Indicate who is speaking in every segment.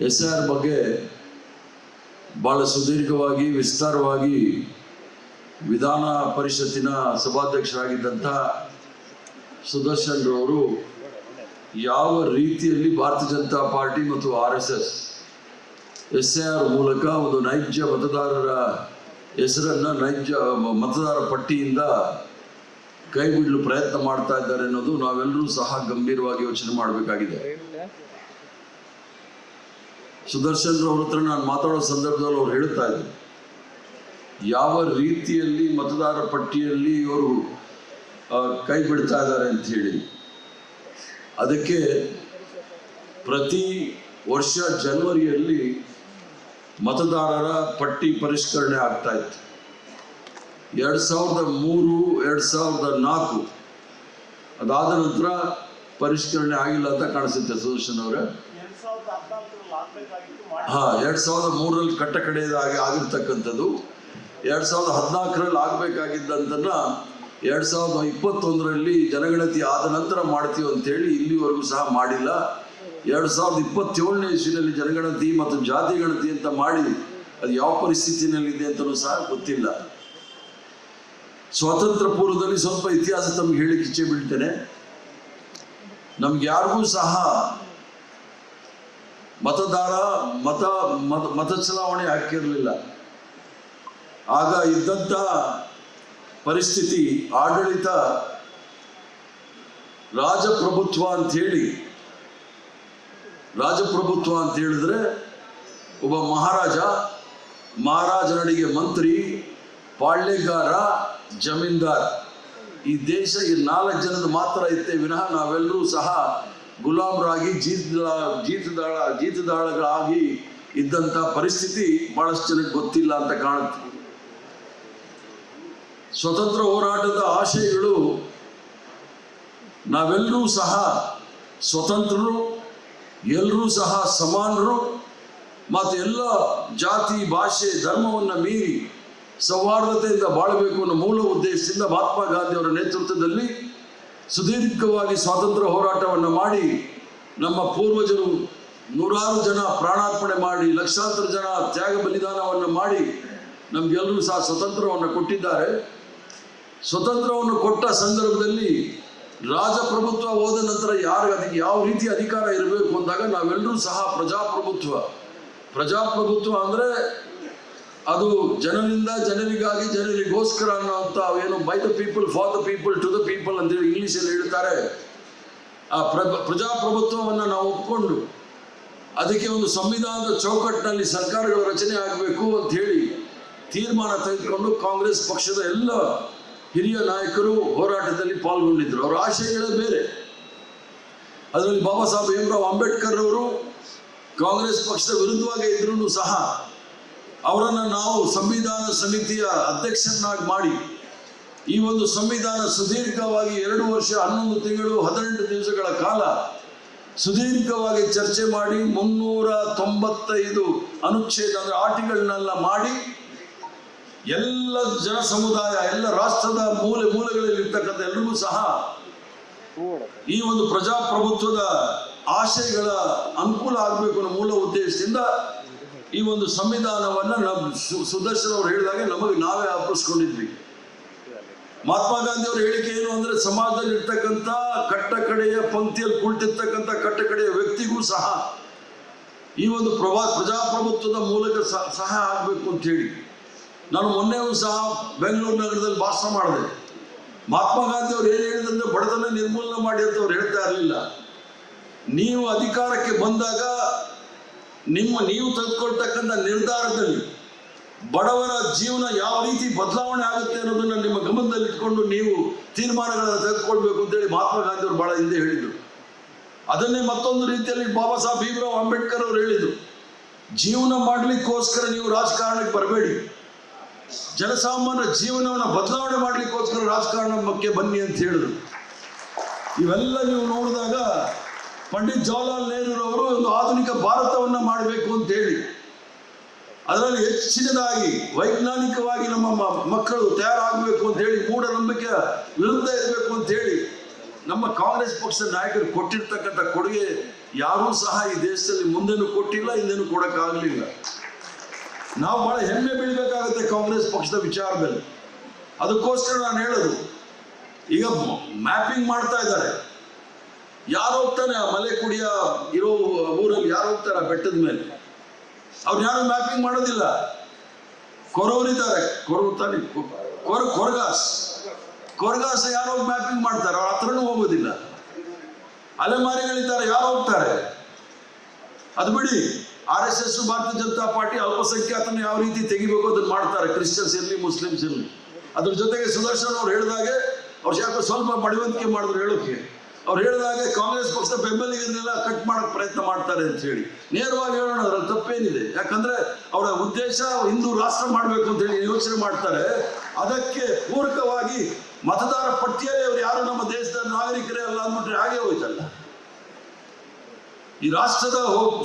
Speaker 1: SIR ಬಗ್ಗೆ ಬಹಳ ಸುದೀರ್ಘವಾಗಿ ವಿಸ್ತಾರವಾಗಿ ವಿಧಾನ ಪರಿಷತ್ತಿನ ಸಭಾಧ್ಯಕ್ಷರಾಗಿದ್ದಂಥ ಸುದರ್ಶನ್ ರವರು ಯಾವ ರೀತಿಯಲ್ಲಿ ಭಾರತೀಯ ಜನತಾ ಪಾರ್ಟಿ ಮತ್ತು RSS SIR ಮೂಲಕ ಒಂದು ನೈಜ ಮತದಾರರ ಹೆಸರನ್ನು ನೈಜ ಮತದಾರ ಪಟ್ಟಿಯಿಂದ ಕೈ ಬಿಡಲು ಪ್ರಯತ್ನ ಮಾಡ್ತಾ ಇದ್ದಾರೆ ಅನ್ನೋದು ನಾವೆಲ್ಲರೂ ಸಹ ಗಂಭೀರವಾಗಿ ಯೋಚನೆ ಮಾಡಬೇಕಾಗಿದೆ. ಸುದರ್ಶನ್ ರವ್ರ ಹತ್ರ ನಾನು ಮಾತಾಡೋ ಸಂದರ್ಭದಲ್ಲಿ ಅವ್ರು ಹೇಳ್ತಾ ಇದ್ರು, ಯಾವ ರೀತಿಯಲ್ಲಿ ಮತದಾರ ಪಟ್ಟಿಯಲ್ಲಿ ಇವರು ಕೈ ಬಿಡ್ತಾ ಇದ್ದಾರೆ ಅಂತ ಹೇಳಿ. ಅದಕ್ಕೆ ಪ್ರತಿ ವರ್ಷ ಜನವರಿಯಲ್ಲಿ ಮತದಾರರ ಪಟ್ಟಿ ಪರಿಷ್ಕರಣೆ ಆಗ್ತಾ ಇತ್ತು. 2003, 2004 ಅದಾದ ನಂತರ ಪರಿಷ್ಕರಣೆ ಆಗಿಲ್ಲ ಅಂತ ಕಾಣಿಸುತ್ತೆ ಸುದರ್ಶನ್ ಅವರೇ. 2003ರಲ್ಲಿ ಕಟ್ಟ ಕಡೆಯದಾಗಿ ಆಗಿರ್ತಕ್ಕಂಥದ್ದು 2014ರಲ್ಲಿ ಆಗಬೇಕಾಗಿದ್ದಂತನ್ನ 2021ರಲ್ಲಿ ಜನಗಣತಿ ಆದ ನಂತರ ಮಾಡ್ತೀವಿ ಅಂತೇಳಿ ಇಲ್ಲಿವರೆಗೂ ಸಹ ಮಾಡಿಲ್ಲ. 2027ನೇ ಇಸ್ವಿನಲ್ಲಿ ಜನಗಣತಿ ಮತ್ತು ಜಾತಿ ಗಣತಿ ಅಂತ ಮಾಡಿ ಅದು ಯಾವ ಪರಿಸ್ಥಿತಿನಲ್ಲಿದೆ ಅಂತಲೂ ಸಹ ಗೊತ್ತಿಲ್ಲ. ಸ್ವಾತಂತ್ರ್ಯ ಪೂರ್ವದಲ್ಲಿ ಸ್ವಲ್ಪ ಇತಿಹಾಸ ತಮ್ಗೆ ಹೇಳಿಕ್ಕೆ ಇಚ್ಛೆ ಬೀಳ್ತೇನೆ. ನಮ್ಗೆ ಯಾರಿಗೂ ಸಹ ಮತ ಚಲಾವಣೆ ಹಾಕಿರಲಿಲ್ಲ. ಆಗ ಇದ್ದಂಥ ಪರಿಸ್ಥಿತಿ ಆಡಳಿತ ರಾಜಪ್ರಭುತ್ವ ಅಂತ ಹೇಳಿದ್ರೆ ಒಬ್ಬ ಮಹಾರಾಜನಡಿಗೆ ಮಂತ್ರಿ, ಪಾಳ್ಯಗಾರ, ಜಮೀನ್ದಾರ್, ಈ ದೇಶ ಈ 4 ಜನದ ಮಾತ್ರ ಇತ್ತೆ ವಿನಃ ನಾವೆಲ್ಲರೂ ಸಹ ಗುಲಾಮರಾಗಿ ಜೀತದಾಳಗಳಾಗಿ ಇದ್ದಂಥ ಪರಿಸ್ಥಿತಿ ಬಹಳಷ್ಟು ಜನಕ್ಕೆ ಗೊತ್ತಿಲ್ಲ ಅಂತ ಕಾಣುತ್ತೆ. ಸ್ವತಂತ್ರ ಹೋರಾಟದ ಆಶಯಗಳು ನಾವೆಲ್ಲರೂ ಸಹ ಸ್ವತಂತ್ರರು, ಎಲ್ಲರೂ ಸಹ ಸಮಾನರು ಮತ್ತು ಎಲ್ಲ ಜಾತಿ, ಭಾಷೆ, ಧರ್ಮವನ್ನು ಮೀರಿ ಸೌಹಾರ್ದತೆಯಿಂದ ಬಾಳಬೇಕು ಅನ್ನೋ ಮೂಲ ಉದ್ದೇಶದಿಂದ ಮಹಾತ್ಮ ಗಾಂಧಿಯವರ ನೇತೃತ್ವದಲ್ಲಿ ಸುದೀರ್ಘವಾಗಿ ಸ್ವಾತಂತ್ರ್ಯ ಹೋರಾಟವನ್ನು ಮಾಡಿ ನಮ್ಮ ಪೂರ್ವಜರು ನೂರಾರು ಜನ ಪ್ರಾಣಾರ್ಪಣೆ ಮಾಡಿ ಲಕ್ಷಾಂತರ ಜನ ತ್ಯಾಗ ಬಲಿದಾನವನ್ನು ಮಾಡಿ ನಮಗೆಲ್ಲರೂ ಸಹ ಸ್ವತಂತ್ರವನ್ನು ಕೊಟ್ಟಿದ್ದಾರೆ. ಸ್ವತಂತ್ರವನ್ನು ಕೊಟ್ಟ ಸಂದರ್ಭದಲ್ಲಿ ರಾಜಪ್ರಭುತ್ವ ಹೋದ ನಂತರ ಅದಕ್ಕೆ ಯಾವ ರೀತಿ ಅಧಿಕಾರ ಇರಬೇಕು ಅಂದಾಗ ನಾವೆಲ್ಲರೂ ಸಹ ಪ್ರಜಾಪ್ರಭುತ್ವ ಅಂದರೆ ಅದು ಜನರಿಂದ ಜನರಿಗಾಗಿ ಜನರಿಗೋಸ್ಕರ ಅನ್ನೋಂಥ ಏನು by the people for the people to the people ಅಂತೇಳಿ ಇಂಗ್ಲೀಷಲ್ಲಿ ಹೇಳ್ತಾರೆ. ಆ ಪ್ರಜಾಪ್ರಭುತ್ವವನ್ನು ನಾವು ಒಪ್ಪಿಕೊಂಡು ಅದಕ್ಕೆ ಒಂದು ಸಂವಿಧಾನದ ಚೌಕಟ್ಟಿನಲ್ಲಿ ಸರ್ಕಾರಗಳ ರಚನೆ ಆಗಬೇಕು ಅಂತ ಹೇಳಿ ತೀರ್ಮಾನ ತೆಗೆದುಕೊಂಡು ಕಾಂಗ್ರೆಸ್ ಪಕ್ಷದ ಎಲ್ಲ ಹಿರಿಯ ನಾಯಕರು ಹೋರಾಟದಲ್ಲಿ ಪಾಲ್ಗೊಂಡಿದ್ದರು. ಅವರ ಆಶಯಗಳೇ ಬೇರೆ. ಅದರಲ್ಲಿ ಬಾಬಾ ಸಾಹೇಬ್ ಭೀಮರಾವ್ ಅಂಬೇಡ್ಕರ್ ಅವರು ಕಾಂಗ್ರೆಸ್ ಪಕ್ಷದ ವಿರುದ್ಧವಾಗಿ ಇದ್ರೂ ಸಹ ಅವರನ್ನು ನಾವು ಸಂವಿಧಾನ ಸಮಿತಿಯ ಅಧ್ಯಕ್ಷರನ್ನಾಗಿ ಮಾಡಿ ಈ ಒಂದು ಸಂವಿಧಾನ ಸುದೀರ್ಘವಾಗಿ 2 ವರ್ಷ 11 ತಿಂಗಳು 18 ದಿವಸಗಳ ಕಾಲ ಸುದೀರ್ಘವಾಗಿ ಚರ್ಚೆ ಮಾಡಿ 395 ಅನುಚ್ಛೇದ ಅಂದರೆ ಆರ್ಟಿಕಲ್ನೆಲ್ಲ ಮಾಡಿ ಎಲ್ಲ ಜನ ಸಮುದಾಯ, ಎಲ್ಲ ರಾಷ್ಟ್ರದ ಮೂಲೆಗಳಲ್ಲಿ ಇರ್ತಕ್ಕಂಥ ಎಲ್ಲರಿಗೂ ಸಹ ಈ ಒಂದು ಪ್ರಜಾಪ್ರಭುತ್ವದ ಆಶಯಗಳ ಅನುಕೂಲ ಆಗಬೇಕು ಅನ್ನೋ ಮೂಲ ಉದ್ದೇಶದಿಂದ ಈ ಒಂದು ಸಂವಿಧಾನವನ್ನು ಸುದರ್ಶನ್ ಅವರು ಹೇಳಿದಾಗ ನಾವೇ ಅರ್ಪಿಸ್ಕೊಂಡಿದ್ವಿ. ಮಹಾತ್ಮ ಗಾಂಧಿ ಅವರ ಹೇಳಿಕೆ ಏನು ಅಂದರೆ ಸಮಾಜದಲ್ಲಿ ಇರ್ತಕ್ಕಂಥ ಕಟ್ಟಕಡೆಯ ಪಂಕ್ತಿಯಲ್ಲಿ ಕುಳಿತಿರ್ತಕ್ಕಂಥ ಕಟ್ಟಕಡೆಯ ವ್ಯಕ್ತಿಗೂ ಸಹ ಈ ಒಂದು ಪ್ರಜಾಪ್ರಭುತ್ವದ ಮೂಲಕ ಸಹಾಯ ಆಗಬೇಕು ಅಂತ ಹೇಳಿ. ನಾನು ಮೊನ್ನೆಯೂ ಸಹ ಬೆಂಗಳೂರು ನಗರದಲ್ಲಿ ಭಾಷಣ ಮಾಡಿದೆ. ಮಹಾತ್ಮ ಗಾಂಧಿ ಅವರು ಏನು ಹೇಳಿದಂದ್ರೆ ಬಡತನ ನಿರ್ಮೂಲನೆ ಮಾಡಿ ಅಂತ ಅವ್ರು ಹೇಳ್ತಾ ಇರಲಿಲ್ಲ. ನೀವು ಅಧಿಕಾರಕ್ಕೆ ಬಂದಾಗ ನೀವು ತೆಗೆದುಕೊಳ್ತಕ್ಕಂಥ ನಿರ್ಧಾರದಲ್ಲಿ ಬಡವರ ಜೀವನ ಯಾವ ರೀತಿ ಬದಲಾವಣೆ ಆಗುತ್ತೆ ಅನ್ನೋದನ್ನ ನಿಮ್ಮ ಗಮನದಲ್ಲಿ ಇಟ್ಕೊಂಡು ನೀವು ತೀರ್ಮಾನಗಳನ್ನು ತೆಗೆದುಕೊಳ್ಬೇಕು ಅಂತೇಳಿ ಮಹಾತ್ಮ ಗಾಂಧಿ ಅವರು ಬಹಳ ಹಿಂದೆ ಹೇಳಿದರು. ಅದನ್ನೇ ಮತ್ತೊಂದು ರೀತಿಯಲ್ಲಿ ಬಾಬಾ ಸಾಹೇಬ್ ಭೀಮರಾವ್ ಅಂಬೇಡ್ಕರ್ ಅವರು ಹೇಳಿದರು, ಜೀವನ ಮಾಡಲಿಕ್ಕೋಸ್ಕರ ನೀವು ರಾಜಕಾರಣಕ್ಕೆ ಬರಬೇಡಿ, ಜನಸಾಮಾನ್ಯರ ಜೀವನವನ್ನು ಬದಲಾವಣೆ ಮಾಡಲಿಕ್ಕೋಸ್ಕರ ರಾಜಕಾರಣಕ್ಕೆ ಬನ್ನಿ ಅಂತ ಹೇಳಿದ್ರು. ಇವೆಲ್ಲ ನೀವು ನೋಡಿದಾಗ ಪಂಡಿತ್ ಜವಾಹರ್ಲಾಲ್ ನೆಹರೂರವರು ಒಂದು ಆಧುನಿಕ ಭಾರತವನ್ನು ಮಾಡಬೇಕು ಅಂತ ಹೇಳಿ ಅದರಲ್ಲಿ ಹೆಚ್ಚಿನದಾಗಿ ವೈಜ್ಞಾನಿಕವಾಗಿ ನಮ್ಮ ಮಕ್ಕಳು ತಯಾರಾಗಬೇಕು ಅಂತ ಹೇಳಿ ಮೂಢನಂಬಿಕೆ ವಿರುದ್ಧ ಇರಬೇಕು ಅಂತ ಹೇಳಿ ನಮ್ಮ ಕಾಂಗ್ರೆಸ್ ಪಕ್ಷದ ನಾಯಕರು ಕೊಟ್ಟಿರ್ತಕ್ಕಂಥ ಕೊಡುಗೆ ಯಾರೂ ಸಹ ಈ ದೇಶದಲ್ಲಿ ಮುಂದೆನೂ ಕೊಟ್ಟಿಲ್ಲ, ಹಿಂದೆನೂ ಕೊಡಕ್ಕಾಗಲಿಲ್ಲ. ನಾವು ಬಹಳ ಹೆಮ್ಮೆ ಬೀಳ್ಬೇಕಾಗುತ್ತೆ ಕಾಂಗ್ರೆಸ್ ಪಕ್ಷದ ವಿಚಾರದಲ್ಲಿ. ಅದಕ್ಕೋಸ್ಕರ ನಾನು ಹೇಳೋದು, ಈಗ ಮ್ಯಾಪಿಂಗ್ ಮಾಡ್ತಾ ಇದ್ದಾರೆ. ಯಾರು ಹೋಗ್ತಾನೆ ಆ ಮಲೆಕುಡಿಯ ಇರೋ ಊರಲ್ಲಿ, ಯಾರು ಹೋಗ್ತಾರೆ ಆ ಬೆಟ್ಟದ ಮೇಲೆ? ಅವ್ರು ಯಾರು ಮ್ಯಾಪಿಂಗ್ ಮಾಡೋದಿಲ್ಲ. ಕೊರವರಿದ್ದಾರೆ, ಕೊರಗಾಸ ಯಾರು ಹೋಗಿ ಮ್ಯಾಪಿಂಗ್ ಮಾಡ್ತಾರೆ? ಅವ್ರ ಹತ್ರನೂ ಹೋಗೋದಿಲ್ಲ. ಅಲೆಮಾರಿಗಳಿದ್ದಾರೆ, ಯಾರು ಹೋಗ್ತಾರೆ? ಅದು ಬಿಡಿ, RSS ಭಾರತೀಯ ಜನತಾ ಪಾರ್ಟಿ ಅಲ್ಪಸಂಖ್ಯಾತನ ಯಾವ ರೀತಿ ತೆಗಿಬೇಕು ಅದನ್ನು ಮಾಡ್ತಾರೆ, ಕ್ರಿಶ್ಚಿಯನ್ಸ್ ಇರಲಿ ಮುಸ್ಲಿಮ್ಸ್ ಇರಲಿ. ಅದ್ರ ಜೊತೆಗೆ ಸುದರ್ಶನ್ ಅವ್ರು ಹೇಳಿದಾಗೆ, ಅವ್ರು ಯಾಕೋ ಸ್ವಲ್ಪ ಮಡಿವಂತಿಕೆ ಮಾಡಿದ್ರು ಹೇಳೋಕೆ. ಅವ್ರು ಹೇಳಿದಾಗೆ ಕಾಂಗ್ರೆಸ್ ಪಕ್ಷದ ಬೆಂಬಲಿಗರನ್ನೆಲ್ಲ ಕಟ್ ಮಾಡಕ್ ಪ್ರಯತ್ನ ಮಾಡ್ತಾರೆ ಅಂತ ಹೇಳಿ ನೇರವಾಗಿ ಹೇಳೋಣ, ಅದ್ರಲ್ಲಿ ತಪ್ಪೇನಿದೆ. ಯಾಕಂದ್ರೆ ಅವರ ಉದ್ದೇಶ ಹಿಂದೂ ರಾಷ್ಟ್ರ ಮಾಡಬೇಕು ಅಂತ ಹೇಳಿ ಯೋಚನೆ ಮಾಡ್ತಾರೆ. ಅದಕ್ಕೆ ಪೂರಕವಾಗಿ ಮತದಾರ ಪಟ್ಟಿಯಲ್ಲಿ ಅವ್ರು ಯಾರು ನಮ್ಮ ದೇಶದ ನಾಗರಿಕರೇ ಅಲ್ಲ ಅಂದ್ಬಿಟ್ರೆ ಹಾಗೆ ಹೋಯ್ತಲ್ಲ. ಈ ರಾಷ್ಟ್ರದ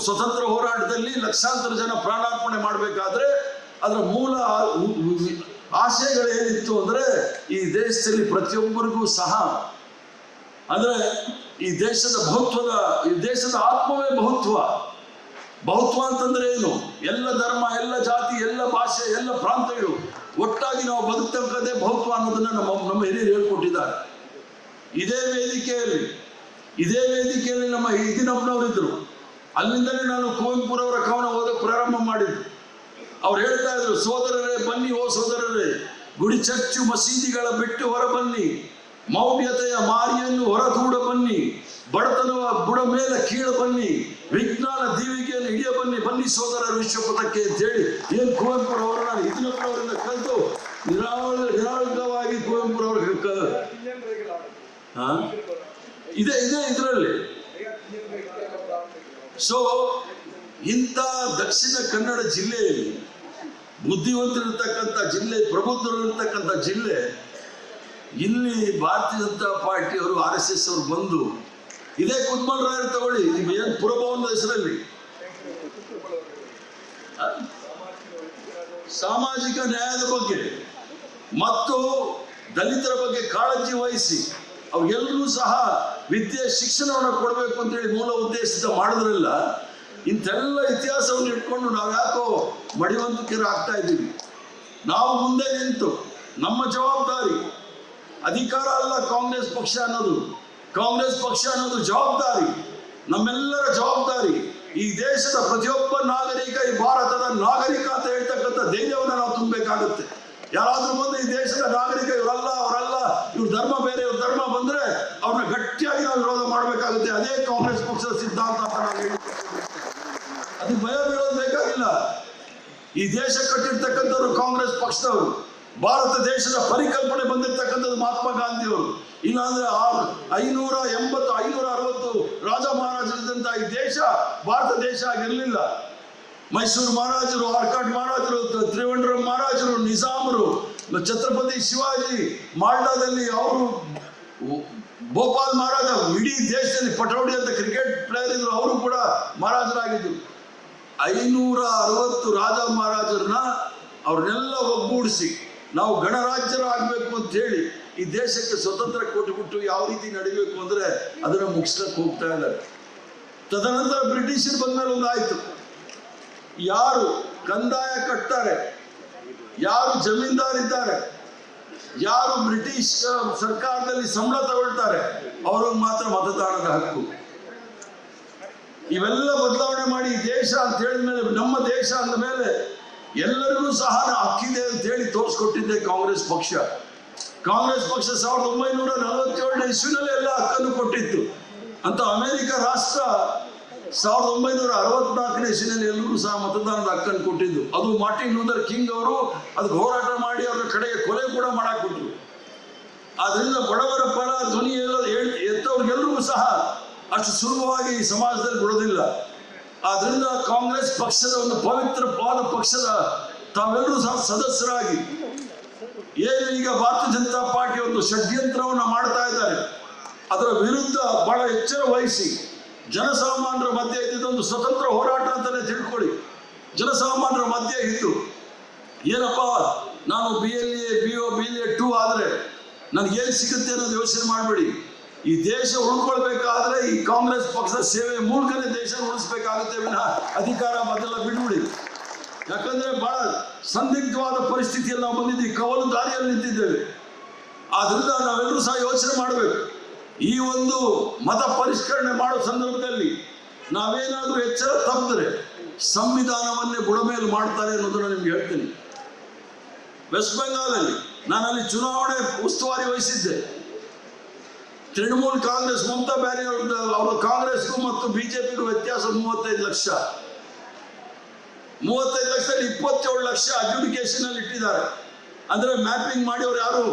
Speaker 1: ಸ್ವತಂತ್ರ ಹೋರಾಟದಲ್ಲಿ ಲಕ್ಷಾಂತರ ಜನ ಪ್ರಾಣಾರ್ಪಣೆ ಮಾಡಬೇಕಾದ್ರೆ ಅದರ ಮೂಲ ಆಶಯಗಳೇನಿತ್ತು ಅಂದ್ರೆ, ಈ ದೇಶದಲ್ಲಿ ಪ್ರತಿಯೊಬ್ಬರಿಗೂ ಸಹ ಅಂದ್ರೆ ಈ ದೇಶದ ಬಹುತ್ವದ, ಈ ದೇಶದ ಆತ್ಮವೇ ಬಹುತ್ವ ಅಂತಂದ್ರೆ ಏನು? ಎಲ್ಲ ಧರ್ಮ, ಎಲ್ಲ ಜಾತಿ, ಎಲ್ಲ ಭಾಷೆ, ಎಲ್ಲ ಪ್ರಾಂತಗಳು ಒಟ್ಟಾಗಿ ನಾವು ಬದುಕ್ತಕ್ಕಂಥದ್ದೇ ಬಹುತ್ವ ಅನ್ನೋದನ್ನ ನಮ್ಮ ಹಿರಿಯರು ಹೇಳ್ಕೊಟ್ಟಿದ್ದಾರೆ. ಇದೇ ವೇದಿಕೆಯಲ್ಲಿ ನಮ್ಮ ಹಿರಿನಪ್ಪನವರಿದ್ರು. ಅಲ್ಲಿಂದಲೇ ನಾನು ಕುವೆಂಪುರವರ ಕವನ ಓದಕ್ಕೆ ಪ್ರಾರಂಭ ಮಾಡಿದ್ದು. ಅವ್ರು ಹೇಳ್ತಾ ಇದ್ರು, ಸೋದರರೇ ಬನ್ನಿ, ಓ ಸೋದರರೇ, ಗುಡಿ ಚರ್ಚು ಮಸೀದಿಗಳ ಬಿಟ್ಟು ಹೊರ ಬನ್ನಿ, ಮೌಢ್ಯತೆಯ ಮಾರಿಯನ್ನು ಹೊರದೂಡ ಬನ್ನಿ, ಬಡತನವ ಬುಡ ಮೇಲೆ ಕೀಳ ಬನ್ನಿ, ವಿಜ್ಞಾನ ದೀವಿಗೆಯನ್ನು ಹಿಡಿಯ ಬನ್ನಿ ಸೋದರರ ವಿಶ್ವಪಥಕ್ಕೆ ಅಂತ ಹೇಳಿ ಏನ್ ಕುವೆಂಪುರವರು ನಾನು ಹಿರಿನಪ್ಪನವರಿಂದ ಕಲಿತು ನಿರಾಳವಾಗಿ ಕುವೆಂಪುರವ್ರ ಇದೆ ಇದರಲ್ಲಿ. ಸೊ ಇಂಥ ದಕ್ಷಿಣ ಕನ್ನಡ ಜಿಲ್ಲೆಯಲ್ಲಿ ಬುದ್ಧಿವಂತರಿರ್ತಕ್ಕಂಥ ಜಿಲ್ಲೆ, ಪ್ರಬುದ್ಧರಿರ್ತಕ್ಕಂಥ ಜಿಲ್ಲೆ, ಇಲ್ಲಿ ಭಾರತೀಯ ಜನತಾ ಪಾರ್ಟಿಯವರು RSS ಅವರು ಬಂದು ಇದೇ ಕುದ್ಮಲ್ ರಾಯರ್ ತಗೊಳ್ಳಿ, ಏನ್ ಪುರಭವನದ ಹೆಸರಲ್ಲಿ ಸಾಮಾಜಿಕ ನ್ಯಾಯದ ಬಗ್ಗೆ ಮತ್ತು ದಲಿತರ ಬಗ್ಗೆ ಕಾಳಜಿ ವಹಿಸಿ ಅವ್ರಿಗೆಲ್ಲರೂ ಸಹ ವಿದ್ಯೆ ಶಿಕ್ಷಣವನ್ನು ಕೊಡಬೇಕು ಅಂತೇಳಿ ಮೂಲ ಉದ್ದೇಶದಿಂದ ಮಾಡಿದ್ರಲ್ಲ. ಇಂಥೆಲ್ಲ ಇತಿಹಾಸವನ್ನು ಇಟ್ಕೊಂಡು ನಾವು ಯಾಕೋ ಮಡಿವಂತಿಕೆರು ಆಗ್ತಾ ಇದ್ದೀವಿ. ನಾವು ಮುಂದೆ ನಿಂತು ನಮ್ಮ ಜವಾಬ್ದಾರಿ, ಅಧಿಕಾರ ಅಲ್ಲ ಕಾಂಗ್ರೆಸ್ ಪಕ್ಷ ಅನ್ನೋದು ಜವಾಬ್ದಾರಿ, ನಮ್ಮೆಲ್ಲರ ಜವಾಬ್ದಾರಿ. ಈ ದೇಶದ ಪ್ರತಿಯೊಬ್ಬ ನಾಗರಿಕ ಈ ಭಾರತದ ನಾಗರಿಕ ಅಂತ ಹೇಳ್ತಕ್ಕಂಥ ಧೈರ್ಯವನ್ನು ನಾವು ತುಂಬಬೇಕಾಗುತ್ತೆ. ಯಾರಾದ್ರೂ ಬಂದು ಈ ದೇಶದ ನಾಗರಿಕ ಇವರಲ್ಲ, ಅವರಲ್ಲ, ಇವ್ರ ಧರ್ಮ ಬೇರೆ, ಇವ್ರ ಧರ್ಮ ಬಂದ್ರೆ ಅವ್ರನ್ನ ಗಟ್ಟಿಯಾಗಿ ನಾವು ವಿರೋಧ ಮಾಡಬೇಕಾಗುತ್ತೆ. ಅದೇ ಕಾಂಗ್ರೆಸ್ ಪಕ್ಷದ ಸಿದ್ಧಾಂತ ಅಂತ ನಾವು ಹೇಳ್ತೀವಿ. ಅದಕ್ಕೆ ಭಯ ಬೀಳೋದು ಬೇಕಾಗಿಲ್ಲ. ಈ ದೇಶ ಕಟ್ಟಿರ್ತಕ್ಕಂಥವ್ರು ಕಾಂಗ್ರೆಸ್ ಪಕ್ಷದವರು. ಭಾರತ ದೇಶದ ಪರಿಕಲ್ಪನೆ ಬಂದಿರ್ತಕ್ಕಂಥದ್ದು ಮಹಾತ್ಮ ಗಾಂಧಿಯವರು. ಇಲ್ಲಾಂದ್ರೆ 560 ರಾಜ ಮಹಾರಾಜರಿದ್ದಂತ ಈ ದೇಶ ಭಾರತ ದೇಶ ಆಗಿರಲಿಲ್ಲ. ಮೈಸೂರು ಮಹಾರಾಜರು, ಆರ್ಕಾಡ್ ಮಹಾರಾಜರು, ತ್ರಿವಂಡ್ರಂ ಮಹಾರಾಜರು, ನಿಜಾಮರು, ಛತ್ರಪತಿ ಶಿವಾಜಿ, ಮಾಲ್ಡಾದಲ್ಲಿ ಅವರು, ಭೋಪಾಲ್ ಮಹಾರಾಜ, ಇಡೀ ದೇಶದಲ್ಲಿ ಪಟೌಡಿ ಅಂತ ಕ್ರಿಕೆಟ್ ಪ್ಲೇಯರ್ ಇದ್ರು, ಅವರು ಕೂಡ ಮಹಾರಾಜರಾಗಿದ್ರು. 560 ರಾಜ ಮಹಾರಾಜರನ್ನ ಅವ್ರನ್ನೆಲ್ಲ ಒಗ್ಗೂಡಿಸಿ ನಾವು ಗಣರಾಜ್ಯರಾಗಬೇಕು ಅಂತ ಹೇಳಿ ಈ ದೇಶಕ್ಕೆ ಸ್ವತಂತ್ರ ಕೊಟ್ಟುಬಿಟ್ಟು ಯಾವ ರೀತಿ ನಡಿಬೇಕು ಅಂದ್ರೆ ಅದನ್ನ ಮುಗಿಸ್ಲಕ್ಕೆ ಹೋಗ್ತಾ ಇದ್ದಾರೆ. ತದನಂತರ ಬ್ರಿಟಿಷರು ಬಂದ್ಮೇಲೆ ಒಂದಾಯ್ತು, ಯಾರು ಕಂದಾಯ ಕಟ್ತಾರೆ, ಯಾರು ಜಮೀನ್ದಾರಿದ್ದಾರೆ, ಯಾರು ಬ್ರಿಟಿಷ್ ಸರ್ಕಾರದಲ್ಲಿ ಸಂಬಳ ತಗೊಳ್ತಾರೆ, ಅವ್ರಿಗೆ ಮಾತ್ರ ಮತದಾನದ ಹಕ್ಕು. ಇವೆಲ್ಲ ಬದಲಾವಣೆ ಮಾಡಿ ದೇಶ ಅಂತ ಹೇಳಿದ ಮೇಲೆ, ನಮ್ಮ ದೇಶ ಅಂದ ಮೇಲೆ ಎಲ್ಲರಿಗೂ ಸಹ ಹಕ್ಕಿದೆ ಅಂತ ಹೇಳಿ ತೋರಿಸ್ಕೊಟ್ಟಿದ್ದೆ ಕಾಂಗ್ರೆಸ್ ಪಕ್ಷ. 1947 ಇಸ್ವಿನಲ್ಲಿ ಎಲ್ಲ ಹಕ್ಕನ್ನು ಕೊಟ್ಟಿತ್ತು ಅಂತ ಅಮೆರಿಕ ರಾಷ್ಟ್ರ 1964 ಇಸ್ವಿನಲ್ಲಿ ಎಲ್ಲರೂ ಸಹ ಮತದಾನದ ಹಕ್ಕನ್ನು ಕೊಟ್ಟಿದ್ದು. ಅದು ಮಾರ್ಟಿನ್ ಲೂಥರ್ ಕಿಂಗ್ ಅವರು ಅದಕ್ಕೆ ಹೋರಾಟ ಮಾಡಿ ಅವರ ಕಡೆಗೆ ಕೊಲೆ ಕೂಡ ಮಾಡಕ್ ಕೊಟ್ಟರು. ಆದ್ರಿಂದ ಬಡವರ ಪರ ಧ್ವನಿ ಎತ್ತವ್ರಿಗೆಲ್ಲರಿಗೂ ಸಹ ಅಷ್ಟು ಸುಲಭವಾಗಿ ಈ ಸಮಾಜದಲ್ಲಿ ಬಿಡೋದಿಲ್ಲ. ಆದ್ರಿಂದ ಕಾಂಗ್ರೆಸ್ ಪಕ್ಷದ ಒಂದು ಪವಿತ್ರವಾದ ಪಕ್ಷದ ತಾವೆಲ್ಲರೂ ಸಹ ಸದಸ್ಯರಾಗಿ ಏನು ಈಗ ಭಾರತೀಯ ಜನತಾ ಪಾರ್ಟಿ ಒಂದು ಷಡ್ಯಂತ್ರವನ್ನು ಮಾಡ್ತಾ ಇದ್ದಾರೆ, ಅದರ ವಿರುದ್ಧ ಬಹಳ ಎಚ್ಚರ ವಹಿಸಿ ಜನಸಾಮಾನ್ಯರ ಮಧ್ಯೆ ಇದ್ದಿದ್ದೊಂದು ಸ್ವತಂತ್ರ ಹೋರಾಟ ಅಂತಾನೆ ತಿಳ್ಕೊಳ್ಳಿ. ಜನಸಾಮಾನ್ಯರ ಮಧ್ಯೆ ಇದ್ದು ಏನಪ್ಪ ನಾನು BLA BO BLA 2 ಆದ್ರೆ ನನಗೇನು ಸಿಗುತ್ತೆ ಅನ್ನೋದು ಯೋಚನೆ ಮಾಡಬೇಡಿ. ಈ ದೇಶ ಉಳ್ಕೊಳ್ಬೇಕಾದ್ರೆ ಈ ಕಾಂಗ್ರೆಸ್ ಪಕ್ಷದ ಸೇವೆ ಮೂಲಕನೇ ದೇಶ ಉಳಿಸ್ಬೇಕಾಗುತ್ತೆ ವಿನಃ ಅಧಿಕಾರ ಅದೆಲ್ಲ ಬಿಡ್ಬಿಡಿ. ಯಾಕಂದ್ರೆ ಬಹಳ ಸಂದಿಗ್ಧವಾದ ಪರಿಸ್ಥಿತಿಯಲ್ಲಿ ನಾವು ಬಂದಿದ್ದೀವಿ, ಕವಲು ದಾರಿಯಲ್ಲಿ ನಿಂತಿದ್ದೇವೆ. ಆದ್ರಿಂದ ನಾವೆಲ್ಲರೂ ಸಹ ಯೋಚನೆ ಮಾಡಬೇಕು. ಈ ಒಂದು ಮತ ಪರಿಷ್ಕರಣೆ ಮಾಡೋ ಸಂದರ್ಭದಲ್ಲಿ ನಾವೇನಾದ್ರೂ ಎಚ್ಚರ ತಪ್ಪಿದ್ರೆ ಸಂವಿಧಾನವನ್ನೇ ಬುಡಮೇಲು ಮಾಡ್ತಾರೆ ಅನ್ನೋದನ್ನ ನಿಮ್ಗೆ ಹೇಳ್ತೀನಿ. ವೆಸ್ಟ್ ಬೆಂಗಾಲಲ್ಲಿ ನಾನಲ್ಲಿ ಚುನಾವಣೆ ಉಸ್ತುವಾರಿ ವಹಿಸಿದ್ದೆ. ತೃಣಮೂಲ್ ಕಾಂಗ್ರೆಸ್ ಮಮತಾ ಬ್ಯಾನರ್ಜಿ ಅವರ ಕಾಂಗ್ರೆಸ್ಗೂ ಮತ್ತು ಬಿಜೆಪಿಗೂ ವ್ಯತ್ಯಾಸ 35 ಲಕ್ಷ. 35 ಲಕ್ಷದಲ್ಲಿ 27 ಲಕ್ಷ ಅಡ್ಜುಡಿಕೇಶನ್ ಅಲ್ಲಿ ಇಟ್ಟಿದ್ದಾರೆ. ಅಂದ್ರೆ ಮ್ಯಾಪಿಂಗ್ ಮಾಡಿ ಅವ್ರು ಯಾರು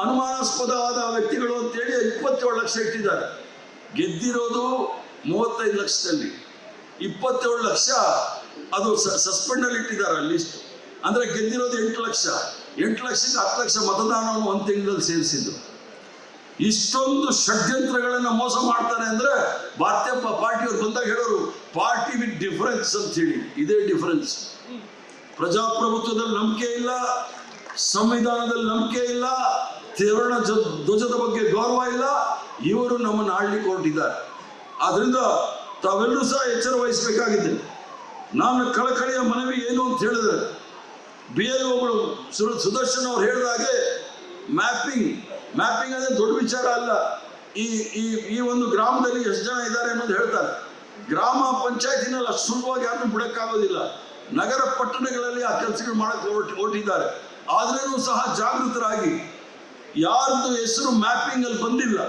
Speaker 1: ಅನುಮಾನಾಸ್ಪದವಾದ ವ್ಯಕ್ತಿಗಳು ಅಂತೇಳಿ 27 ಲಕ್ಷ ಇಟ್ಟಿದ್ದಾರೆ. ಗೆದ್ದಿರೋದು 35 ಲಕ್ಷದಲ್ಲಿ 27 ಲಕ್ಷ ಅದು ಸಸ್ಪೆಂಡ್ ಅಲ್ಲಿ ಇಟ್ಟಿದ್ದಾರೆ ಲಿಸ್ಟ್. ಅಂದ್ರೆ ಗೆದ್ದಿರೋದು 8 ಲಕ್ಷ. 8 ಲಕ್ಷಕ್ಕೆ 10 ಲಕ್ಷ ಮತದಾನವನ್ನು 1 ತಿಂಗಳಲ್ಲಿ ಸೇರಿಸಿದ್ದು. ಇಷ್ಟೊಂದು ಷಡ್ಯಂತ್ರಗಳನ್ನ ಮೋಸ ಮಾಡ್ತಾರೆ ಅಂದ್ರೆ ಭಾರತೀಯ ಪಾರ್ಟಿಯವ್ರು ಬಂದಾಗ ಹೇಳೋರು ಪಾರ್ಟಿ ವಿತ್ ಡಿಫರೆನ್ಸ್ ಅಂತ ಹೇಳಿ. ಇದೇ ಡಿಫರೆನ್ಸ್. ಪ್ರಜಾಪ್ರಭುತ್ವದಲ್ಲಿ ನಂಬಿಕೆ ಇಲ್ಲ, ಸಂವಿಧಾನದಲ್ಲಿ ನಂಬಿಕೆ ಇಲ್ಲ, ತ್ರಿವರ್ಣ ಧ್ವಜದ ಬಗ್ಗೆ ಗೌರವ ಇಲ್ಲ. ಇವರು ನಮ್ಮನ್ನು ಆಳ್ಲಿಕ್ಕೆ ಹೊರಟಿದ್ದಾರೆ. ಆದ್ರಿಂದ ತಾವೆಲ್ಲರೂ ಸಹ ಎಚ್ಚರ ವಹಿಸಬೇಕಾಗಿದೆ. ನಾನು ಕಳಕಳಿಯ ಮನವಿ ಏನು ಅಂತ ಹೇಳಿದ್ರೆ, BLOಗಳು ಸುದರ್ಶನ್ ಅವ್ರು ಹೇಳಿದಾಗೆ ಮ್ಯಾಪಿಂಗ್ ಅಂದ್ರೆ ದೊಡ್ಡ ವಿಚಾರ ಅಲ್ಲ. ಈ ಒಂದು ಗ್ರಾಮದಲ್ಲಿ ಎಷ್ಟು ಜನ ಇದ್ದಾರೆ ಅನ್ನೋದು ಹೇಳ್ತಾರೆ. ಗ್ರಾಮ ಪಂಚಾಯತಿನಲ್ಲಿ ಅಷ್ಟು ಸುಲಭವಾಗಿ ಯಾರನ್ನು ಬಿಡಕ್ಕಾಗೋದಿಲ್ಲ. ನಗರ ಪಟ್ಟಣಗಳಲ್ಲಿ ಆ ಕೆಲಸಗಳು ಮಾಡಕ್ಕೆ ಹೊರಟಿದ್ದಾರೆ. ಆದ್ರೂ ಸಹ ಜಾಗೃತರಾಗಿ ಯಾರ್ದು ಹೆಸರು ಮ್ಯಾಪಿಂಗ್ ಅಲ್ಲಿ ಬಂದಿಲ್ಲ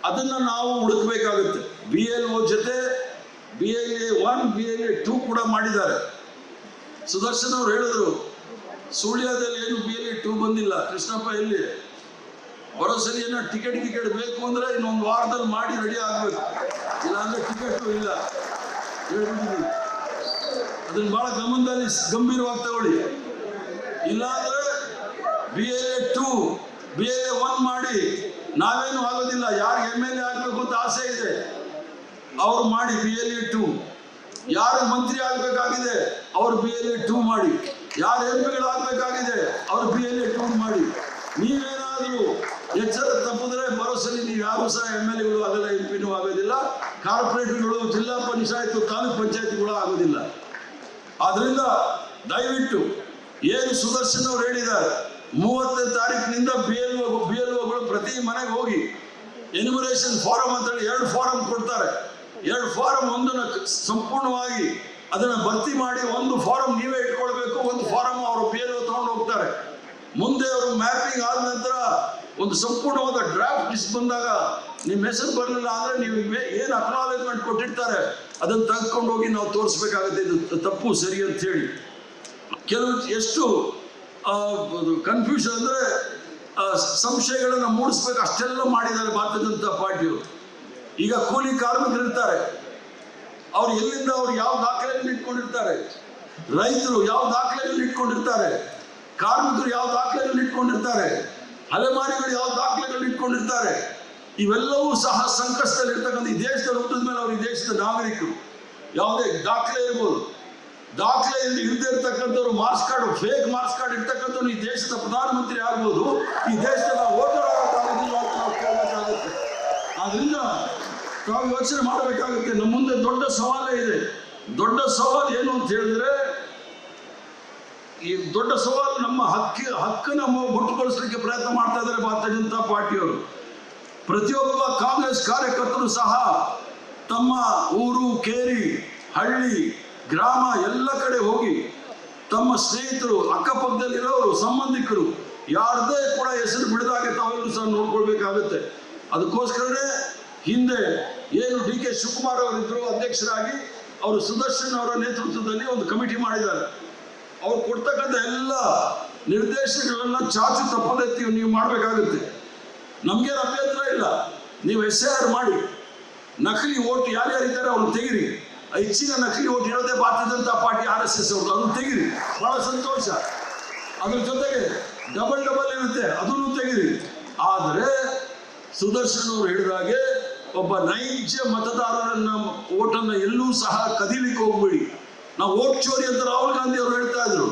Speaker 1: ಅದನ್ನ ನಾವು ಹುಡುಕಬೇಕಾಗುತ್ತೆ. BLO ಜೊತೆ BLA 1 BLA 2 ಕೂಡ ಮಾಡಿದ್ದಾರೆ. ಸುದರ್ಶನ್ ಅವ್ರು ಹೇಳಿದ್ರು ಸುಳ್ಯದಲ್ಲಿ ಏನು BLA 2 ಬಂದಿಲ್ಲ. ಕೃಷ್ಣಪ್ಪ ಎಲ್ಲಿ ಬರೋಸರಿ ಏನೋ ಟಿಕೆಟ್ ಬೇಕು ಅಂದ್ರೆ ಇನ್ನೊಂದು ವಾರದಲ್ಲಿ ಮಾಡಿ ರೆಡಿ ಆಗ್ಬೇಕು, ಇಲ್ಲಾಂದ್ರೆ ಟಿಕೆಟ್ ಇಲ್ಲ. ಹೇಳ್ಬಿಟ್ಟಿದ್ದೀನಿ. ಅದನ್ನ ಬಹಳ ಗಮನದಲ್ಲಿ ಗಂಭೀರವಾಗಿ ತಗೊಳ್ಳಿ. ಇಲ್ಲಾಂದ್ರೆ BLA 2 BLA 1 ಮಾಡಿ ನಾವೇನು ಆಗೋದಿಲ್ಲ. ಯಾರಿಗೆ MLA ಆಗ್ಬೇಕು ಅಂತ ಆಸೆ ಇದೆ ಅವ್ರು ಮಾಡಿ BLA 2. ಯಾರು ಮಂತ್ರಿ ಆಗ್ಬೇಕಾಗಿದೆ ಅವ್ರು BLA 2 ಮಾಡಿ. ಯಾರು MP ಆಗ್ಬೇಕಾಗಿದೆ ಅವ್ರು BLA 2 ಮಾಡಿ. ನೀವೇನಾದ್ರೂ ಎಚ್ಚರ ತಪ್ಪಿದ್ರೆ ಬರೋಸರಿ ನೀವು ಯಾರು ಸಹ MLAಗಳು ಆಗಲ್ಲ, MP ಆಗೋದಿಲ್ಲ, ಕಾರ್ಪೊರೇಟ್ಗಳು, ಜಿಲ್ಲಾ ಪಂಚಾಯತ್, ತಾಲೂಕ್ ಪಂಚಾಯತ್ಗಳು ಆಗೋದಿಲ್ಲ. ಆದ್ರಿಂದ ದಯವಿಟ್ಟು ಏನು ಸುದರ್ಶನ್ ಅವ್ರು ಹೇಳಿದ್ದಾರೆ 30ನೇ ತಾರೀಕಿನಿಂದ BLOಗಳು ಪ್ರತಿ ಮನೆಗೆ ಹೋಗಿ ಎನ್ಯುಮರೇಷನ್ ಫಾರಂ ಅಂತ ಹೇಳಿ 2 ಫಾರಂ ಕೊಡ್ತಾರೆ. 2 ಫಾರಂ ಒಂದನ್ನ ಸಂಪೂರ್ಣವಾಗಿ ಅದನ್ನ ಭರ್ತಿ ಮಾಡಿ, ಒಂದು ಫಾರಂ ನೀವೇ ಇಟ್ಕೊಳ್ಬೇಕು, ಒಂದು ಫಾರಂ ಅವರು BLO ತಗೊಂಡು ಹೋಗ್ತಾರೆ. ಮುಂದೆ ಅವರು ಮ್ಯಾಪಿಂಗ್ ಆದ ನಂತರ ಒಂದು ಸಂಪೂರ್ಣವಾದ ಡ್ರಾಫ್ಟ್ ಲಿಸ್ಟ್ ಬಂದಾಗ ನಿಮ್ಮ ಹೆಸರು ಬರಲಿಲ್ಲ ಅಂದ್ರೆ ನೀವು ಏನು ಅಕ್ನಾಲೇಜ್ಮೆಂಟ್ ಕೊಟ್ಟಿರ್ತಾರೆ ಅದನ್ನು ತೆಗೆದುಕೊಂಡು ಹೋಗಿ ನಾವು ತೋರಿಸ್ಬೇಕಾಗುತ್ತೆ ಇದು ತಪ್ಪು ಸರಿ ಅಂತ ಹೇಳಿ. ಕೆಲವು ಎಷ್ಟು ಕನ್ಫ್ಯೂಷನ್ ಅಂದ್ರೆ ಸಂಶಯಗಳನ್ನು ಮೂಡಿಸ್ಬೇಕು ಅಷ್ಟೆಲ್ಲ ಮಾಡಿದ್ದಾರೆ ಭಾರತೀಯ ಜನತಾ ಪಾರ್ಟಿಯವರು. ಈಗ ಕೂಲಿ ಕಾರ್ಮಿಕರು ಇರ್ತಾರೆ, ಅವ್ರು ಎಲ್ಲಿಂದ ಅವ್ರು ಯಾವ ದಾಖಲೆಯನ್ನು ಇಟ್ಕೊಂಡಿರ್ತಾರೆ, ರೈತರು ಯಾವ ದಾಖಲೆಯನ್ನು ಇಟ್ಕೊಂಡಿರ್ತಾರೆ, ಕಾರ್ಮಿಕರು ಯಾವ ದಾಖಲೆಗಳನ್ನು ಇಟ್ಕೊಂಡಿರ್ತಾರೆ, ಅಲೆಮಾರಿಗಳು ಯಾವ ದಾಖಲೆಗಳನ್ನು ಇಟ್ಕೊಂಡಿರ್ತಾರೆ. ಇವೆಲ್ಲವೂ ಸಹ ಸಂಕಷ್ಟದಲ್ಲಿ ಇರ್ತಕ್ಕಂಥ ಈ ದೇಶದಲ್ಲಿ ಹುಟ್ಟಿದ ಮೇಲೆ ಅವ್ರು ಈ ದೇಶದ ನಾಗರಿಕರು. ಯಾವುದೇ ದಾಖಲೆ ಇರ್ಬೋದು, ದಾಖಲೆಯಲ್ಲಿ ಇಲ್ಲದೆ ಇರ್ತಕ್ಕಂಥವ್ರು marks card, fake marks card ಇರ್ತಕ್ಕಂಥವ್ರು ಈ ದೇಶದ ಪ್ರಧಾನಮಂತ್ರಿ ಆಗ್ಬೋದು, ಈ ದೇಶದ ವೋಟರ್ ಆಗೋಕ್ಕಾಗೋದಿಲ್ಲ ಅಂತ ನಾವು ಕೇಳಬೇಕಾಗುತ್ತೆ. ಆದ್ರಿಂದ ನಾವು ಯೋಚನೆ ಮಾಡಬೇಕಾಗುತ್ತೆ. ನಮ್ಮ ಮುಂದೆ ದೊಡ್ಡ ಸವಾಲೇ ಇದೆ. ದೊಡ್ಡ ಸವಾಲು ಏನು ಅಂತ ಹೇಳಿದ್ರೆ, ಈ ದೊಡ್ಡ ಸವಾಲು ನಮ್ಮ ಹಕ್ಕನ್ನು ಗುರುತುಗೊಳಿಸಲಿಕ್ಕೆ ಪ್ರಯತ್ನ ಮಾಡ್ತಾ ಇದ್ದಾರೆ ಭಾರತೀಯ ಜನತಾ ಪಾರ್ಟಿಯವರು. ಪ್ರತಿಯೊಬ್ಬ ಕಾಂಗ್ರೆಸ್ ಕಾರ್ಯಕರ್ತರು ಸಹ ತಮ್ಮ ಊರು, ಕೇರಿ, ಹಳ್ಳಿ, ಗ್ರಾಮ ಎಲ್ಲ ಕಡೆ ಹೋಗಿ ತಮ್ಮ ಸ್ನೇಹಿತರು, ಅಕ್ಕಪಕ್ಕದಲ್ಲಿರೋರು, ಸಂಬಂಧಿಕರು ಯಾರದೇ ಕೂಡ ಹೆಸರು ಬಿಡದಾಗೆ ತಾವೆಲ್ಲರೂ ಸಹ ನೋಡ್ಕೊಳ್ಬೇಕಾಗುತ್ತೆ. ಅದಕ್ಕೋಸ್ಕರನೇ ಹಿಂದೆ ಏನು DK ಶಿವಕುಮಾರ್ ಅವರಿದ್ರು ಅಧ್ಯಕ್ಷರಾಗಿ, ಅವರು ಸುದರ್ಶನ್ ಅವರ ನೇತೃತ್ವದಲ್ಲಿ ಒಂದು ಕಮಿಟಿ ಮಾಡಿದ್ದಾರೆ. ಅವ್ರು ಕೊಡ್ತಕ್ಕಂಥ ಎಲ್ಲ ನಿರ್ದೇಶನಗಳನ್ನ ಚಾಚು ತಪ್ಪದೆ ನೀವು ಮಾಡಬೇಕಾಗುತ್ತೆ. ನಮ್ಗೇನು ಅಭ್ಯಂತರ ಇಲ್ಲ, ನೀವು SIR ಮಾಡಿ, ನಕಲಿ ಓಟ್ ಯಾರ್ಯಾರಿದ್ದಾರೆ ಅವ್ರನ್ನ ತೆಗಿರಿ. ಹೆಚ್ಚಿನ ನಕಲಿ ಓಟ್ ಇರೋದೇ ಭಾರತೀಯ ಜನತಾ ಪಾರ್ಟಿ RSS ಅವ್ರದ್ದು, ಅದನ್ನು ತೆಗಿರಿ, ಬಹಳ ಸಂತೋಷ. ಅದ್ರ ಜೊತೆಗೆ ಡಬಲ್ ಇರುತ್ತೆ, ಅದನ್ನು ತೆಗಿರಿ. ಆದರೆ ಸುದರ್ಶನ್ ಅವರು ಹೇಳಿದಾಗೆ ಒಬ್ಬ ನೈಜ ಮತದಾರರನ್ನ ಓಟನ್ನ ಎಲ್ಲೂ ಸಹ ಕದಿಲಿಕ್ಕೆ ಹೋಗ್ಬೇಡಿ. ನಾವು ಓಟ್ ಚೋರಿ ಅಂತ ರಾಹುಲ್ ಗಾಂಧಿ ಅವರು ಹೇಳ್ತಾ ಇದ್ರು.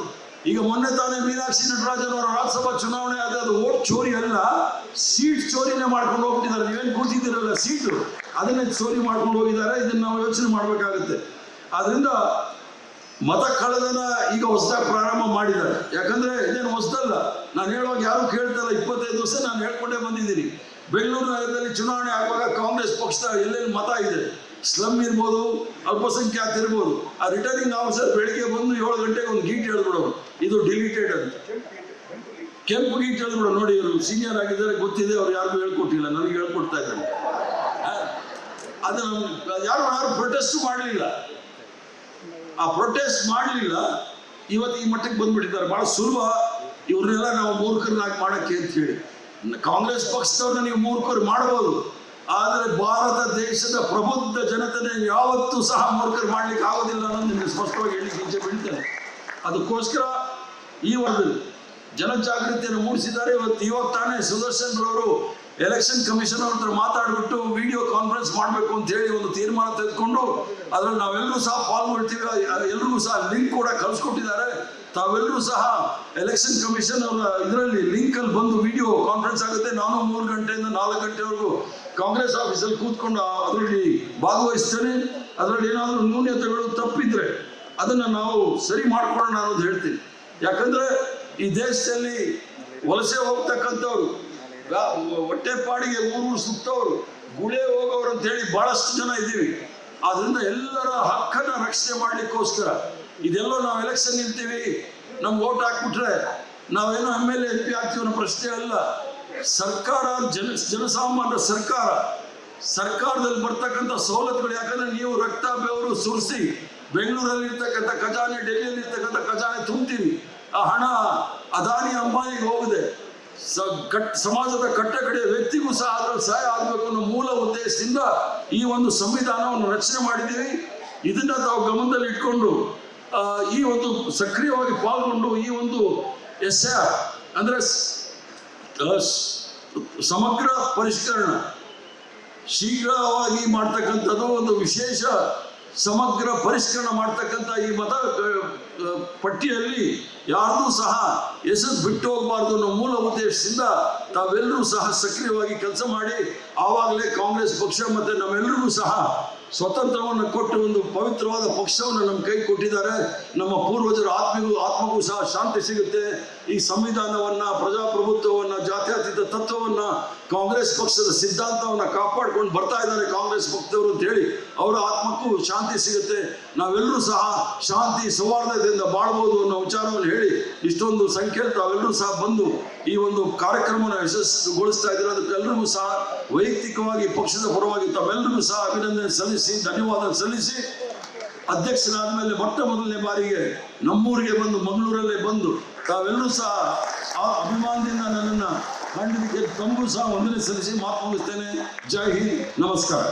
Speaker 1: ಈಗ ಮೊನ್ನೆ ತಾನೇ ಮೀನಾಕ್ಷಿ ನಟರಾಜನ್ ಅವರ ರಾಜ್ಯಸಭಾ ಚುನಾವಣೆ ಆದ ಅದು ವೋಟ್ ಚೋರಿ ಅಲ್ಲ, ಸೀಟ್ ಚೋರಿನೇ ಮಾಡ್ಕೊಂಡು ಹೋಗ್ಬಿಟ್ಟಿದ್ದಾರೆ. ನೀವೇನು ಕೂತಿದ್ದೀರಲ್ಲ ಸೀಟು, ಅದನ್ನೇ ಚೋರಿ ಮಾಡ್ಕೊಂಡು ಹೋಗಿದ್ದಾರೆ. ಇದನ್ನ ನಾವು ಯೋಚನೆ ಮಾಡಬೇಕಾಗುತ್ತೆ. ಆದ್ರಿಂದ ಮತ ಕಳೆದನ ಈಗ ಹೊಸದಾಗಿ ಪ್ರಾರಂಭ ಮಾಡಿದ್ದಾರೆ. ಯಾಕಂದ್ರೆ ಇದೇನು ಹೊಸದಲ್ಲ, ನಾನು ಹೇಳುವಾಗ ಯಾರು ಕೇಳ್ತಲ್ಲ. 25 ವರ್ಷ ನಾನು ಹೇಳ್ಕೊಂಡೇ ಬಂದಿದ್ದೀನಿ. ಬೆಂಗಳೂರು ನಗರದಲ್ಲಿ ಚುನಾವಣೆ ಆಗುವಾಗ ಕಾಂಗ್ರೆಸ್ ಪಕ್ಷದ ಎಲ್ಲೆಲ್ಲಿ ಮತ ಇದೆ, ಸ್ಲಮ್ ಇರ್ಬೋದು, ಅಲ್ಪಸಂಖ್ಯಾತ ಇರ್ಬೋದು, ಆ ರಿಟರ್ನಿಂಗ್ ಆಫೀಸರ್ ಬೆಳಿಗ್ಗೆ ಬಂದು 7 ಗಂಟೆಗೆ ಒಂದು ಗೀಟ್ ಹೇಳ್ಬಿಡೋರು, ಇದು ಡಿಲೀಟೆಡ್ ಅಂತ. ಕೆಂಪು ಗೀಟ್ ಹೇಳ್ಬಿಡೋ. ನೋಡಿ, ಇವರು ಸೀನಿಯರ್ ಆಗಿದ್ದಾರೆ, ಗೊತ್ತಿದೆ, ಅವ್ರು ಯಾರಿಗೂ ಹೇಳ್ಕೊಟ್ಟಿಲ್ಲ, ನನಗೆ ಹೇಳ್ಕೊಡ್ತಾ ಇದ್ದಾರೆ. ಅದನ್ನು ಯಾರು ಪ್ರೊಟೆಸ್ಟ್ ಮಾಡಲಿಲ್ಲ. ಆ ಪ್ರೊಟೆಸ್ಟ್ ಮಾಡಲಿಲ್ಲ, ಇವತ್ತು ಈ ಮಟ್ಟಕ್ಕೆ ಬಂದ್ಬಿಟ್ಟಿದ್ದಾರೆ. ಬಹಳ ಸುಲಭ ಇವ್ರನ್ನೆಲ್ಲ ನಾವು ಮೂರ್ಖರನ್ನಾಗಿ ಮಾಡಕ್ಕೆ ಅಂತ ಹೇಳಿ. ಕಾಂಗ್ರೆಸ್ ಪಕ್ಷದವ್ರನ್ನ ನೀವು ಮೂರ್ಖರು ಮಾಡಬಹುದು, ಆದರೆ ಭಾರತ ದೇಶದ ಪ್ರಬುದ್ಧ ಜನತೆನ ಯಾವತ್ತೂ ಸಹ ಮೂರ್ಖರು ಮಾಡ್ಲಿಕ್ಕೆ ಆಗೋದಿಲ್ಲ ಅನ್ನೋದು ನಿಮಗೆ ಸ್ಪಷ್ಟವಾಗಿ ಹೇಳಿ ಇಚ್ಛೆ ಬೀಳ್ತೇನೆ. ಅದಕ್ಕೋಸ್ಕರ ಈ ವರ್ಷದಲ್ಲಿ ಜನಜಾಗೃತಿಯನ್ನು ಮೂಡಿಸಿದ್ದಾರೆ. ಇವಾಗ ತಾನೇ ಸುದರ್ಶನ್ ರವರು ಎಲೆಕ್ಷನ್ ಕಮಿಷನ್ ಅವ್ರ ಹತ್ರ ಮಾತಾಡ್ಬಿಟ್ಟು ವಿಡಿಯೋ ಕಾನ್ಫರೆನ್ಸ್ ಮಾಡಬೇಕು ಅಂತ ಹೇಳಿ ಒಂದು ತೀರ್ಮಾನ ತೆಗೆದುಕೊಂಡು ಅದ್ರಲ್ಲಿ ನಾವೆಲ್ಲರೂ ಸಹ ಪಾಲ್ಗೊಳ್ತೀವಿ, ಎಲ್ರಿಗೂ ಸಹ ಲಿಂಕ್ ಕೂಡ ಕಳಿಸ್ಕೊಟ್ಟಿದ್ದಾರೆ. ತಾವೆಲ್ಲರೂ ಸಹ ಎಲೆಕ್ಷನ್ ಕಮಿಷನ್ ಅವರ ಇದರಲ್ಲಿ ಲಿಂಕ್ ಅಲ್ಲಿ ಬಂದು ವಿಡಿಯೋ ಕಾನ್ಫರೆನ್ಸ್ ಆಗುತ್ತೆ. ನಾನು 3 ಗಂಟೆಯಿಂದ 4 ಗಂಟೆವರೆಗೂ ಕಾಂಗ್ರೆಸ್ ಆಫೀಸಲ್ಲಿ ಕೂತ್ಕೊಂಡು ಅದರಲ್ಲಿ ಭಾಗವಹಿಸ್ತೇನೆ. ಅದರಲ್ಲಿ ಏನಾದರೂ ನ್ಯೂನತೆಗಳು ತಪ್ಪಿದ್ರೆ ಅದನ್ನ ನಾವು ಸರಿ ಮಾಡ್ಕೊಳ್ಳೋಣ ಅನ್ನೋದು ಹೇಳ್ತೀನಿ. ಯಾಕಂದ್ರೆ ಈ ದೇಶದಲ್ಲಿ ವಲಸೆ ಹೋಗ್ತಕ್ಕಂಥವ್ರು, ಹೊಟ್ಟೆಪಾಡಿಗೆ ಊರು ಸುತ್ತವರು, ಗುಳೆ ಹೋಗೋರು ಅಂತ ಹೇಳಿ ಬಹಳಷ್ಟು ಜನ ಇದ್ದೀವಿ. ಆದ್ರಿಂದ ಎಲ್ಲರ ಹಕ್ಕನ್ನ ರಕ್ಷಣೆ ಮಾಡ್ಲಿಕ್ಕೋಸ್ಕರ ಇದೆಲ್ಲೋ ನಾವು ಎಲೆಕ್ಷನ್ ನಿಲ್ತೀವಿ, ನಮ್ಗೆ ಓಟ್ ಹಾಕ್ಬಿಟ್ರೆ ನಾವೇನೋ MLA MP ಆಗ್ತೀವಿ ಅನ್ನೋ ಪ್ರಶ್ನೆ ಅಲ್ಲ. ಸರ್ಕಾರ ಜನಸಾಮಾನ್ಯರ ಸರ್ಕಾರದಲ್ಲಿ ಬರ್ತಕ್ಕಂಥ ಸವಲತ್ತುಗಳು. ಯಾಕಂದ್ರೆ ನೀವು ರಕ್ತ ಬೆವರು ಸುರಿಸಿ ಬೆಂಗಳೂರಲ್ಲಿ ಇರ್ತಕ್ಕಂಥ ಖಜಾನೆ, ಡೆಲ್ಲಿಯಲ್ಲಿ ಇರ್ತಕ್ಕಂಥ ಖಜಾನೆ ತುಂಬ್ತೀವಿ. ಆ ಹಣ ಅದಾನಿ ಅಂಬಾನಿಗೆ ಹೋಗಿದೆ. ಸಮಾಜದ ಕಟ್ಟಕಡೆಯ ವ್ಯಕ್ತಿಗೂ ಸಹ ಅದರಲ್ಲಿ ಸಹಾಯ ಆಗಬೇಕು ಅನ್ನೋ ಮೂಲ ಉದ್ದೇಶದಿಂದ ಈ ಒಂದು ಸಂವಿಧಾನವನ್ನು ರಚನೆ ಮಾಡಿದ್ದೀವಿ. ಇದನ್ನ ತಾವು ಗಮನದಲ್ಲಿ ಇಟ್ಕೊಂಡು ಈ ಒಂದು ಸಕ್ರಿಯವಾಗಿ ಪಾಲ್ಗೊಂಡು ಈ ಒಂದು SR ಅಂದ್ರೆ ಸಮಗ್ರ ಪರಿಷ್ಕರಣ ಶೀಘ್ರವಾಗಿ ಮಾಡ್ತಕ್ಕಂಥದ್ದು, ಒಂದು ವಿಶೇಷ ಸಮಗ್ರ ಪರಿಷ್ಕರಣ ಮಾಡ್ತಕ್ಕಂಥ ಈ ಮತ ಪಟ್ಟಿಯಲ್ಲಿ ಯಾರ್ದೂ ಸಹ ಹೆಸರು ಬಿಟ್ಟು ಹೋಗಬಾರ್ದು ಅನ್ನೋ ಮೂಲ ಉದ್ದೇಶದಿಂದ ತಾವೆಲ್ಲರೂ ಸಹ ಸಕ್ರಿಯವಾಗಿ ಕೆಲಸ ಮಾಡಿ, ಆವಾಗಲೇ ಕಾಂಗ್ರೆಸ್ ಪಕ್ಷ ಮತ್ತೆ ನಮ್ಮೆಲ್ಲರಿಗೂ ಸಹ ಸ್ವತಂತ್ರವನ್ನು ಕೊಟ್ಟು ಒಂದು ಪವಿತ್ರವಾದ ಪಕ್ಷವನ್ನು ನಮ್ಮ ಕೈ ಕೊಟ್ಟಿದ್ದಾರೆ. ನಮ್ಮ ಪೂರ್ವಜರ ಆತ್ಮಗೂ ಸಹ ಶಾಂತಿ ಸಿಗುತ್ತೆ. ಈ ಸಂವಿಧಾನವನ್ನ, ಪ್ರಜಾಪ್ರಭುತ್ವವನ್ನ, ಜಾತ್ಯತೀತ ತತ್ವವನ್ನ, ಕಾಂಗ್ರೆಸ್ ಪಕ್ಷದ ಸಿದ್ಧಾಂತವನ್ನ ಕಾಪಾಡ್ಕೊಂಡು ಬರ್ತಾ ಇದ್ದಾರೆ ಕಾಂಗ್ರೆಸ್ ಪಕ್ಷದವರು ಅಂತ ಹೇಳಿ ಅವರ ಆತ್ಮಕ್ಕೂ ಶಾಂತಿ ಸಿಗುತ್ತೆ. ನಾವೆಲ್ಲರೂ ಸಹ ಶಾಂತಿ ಸೌಹಾರ್ದತೆಯಿಂದ ಬಾಳ್ಬೋದು ಅನ್ನೋ ವಿಚಾರವನ್ನು ಹೇಳಿ ಇಷ್ಟೊಂದು ಸಂಖ್ಯೆಯಲ್ಲಿ ತಾವೆಲ್ಲರೂ ಸಹ ಬಂದು ಈ ಒಂದು ಕಾರ್ಯಕ್ರಮವನ್ನು ಯಶಸ್ವಿಗೊಳಿಸ್ತಾ ಇದ್ದಾರೆ. ಅದಕ್ಕೆಲ್ಲರಿಗೂ ಸಹ ವೈಯಕ್ತಿಕವಾಗಿ ಪಕ್ಷದ ಪರವಾಗಿ ತಾವೆಲ್ಲರಿಗೂ ಸಹ ಅಭಿನಂದನೆ ಸಲ್ಲಿಸಿ, ಧನ್ಯವಾದ ಸಲ್ಲಿಸಿ, ಅಧ್ಯಕ್ಷನಾದ ಮೇಲೆ ಮೊದಲನೇ ಬಾರಿಗೆ ನಮ್ಮೂರಿಗೆ ಬಂದು, ಮಂಗಳೂರಲ್ಲೇ ಬಂದು ತಾವೆಲ್ಲರೂ ಸಹ ಆ ಅಭಿಮಾನದಿಂದ ನನ್ನನ್ನು ಕಂಡಿದ್ದಕ್ಕೆ ತಮಗೂ ಸಹ ವಂದನೆ ಸಲ್ಲಿಸಿ ಮಾತು ಮುಗಿಸ್ತೇನೆ. ಜೈ ಹಿಂದ್, ನಮಸ್ಕಾರ.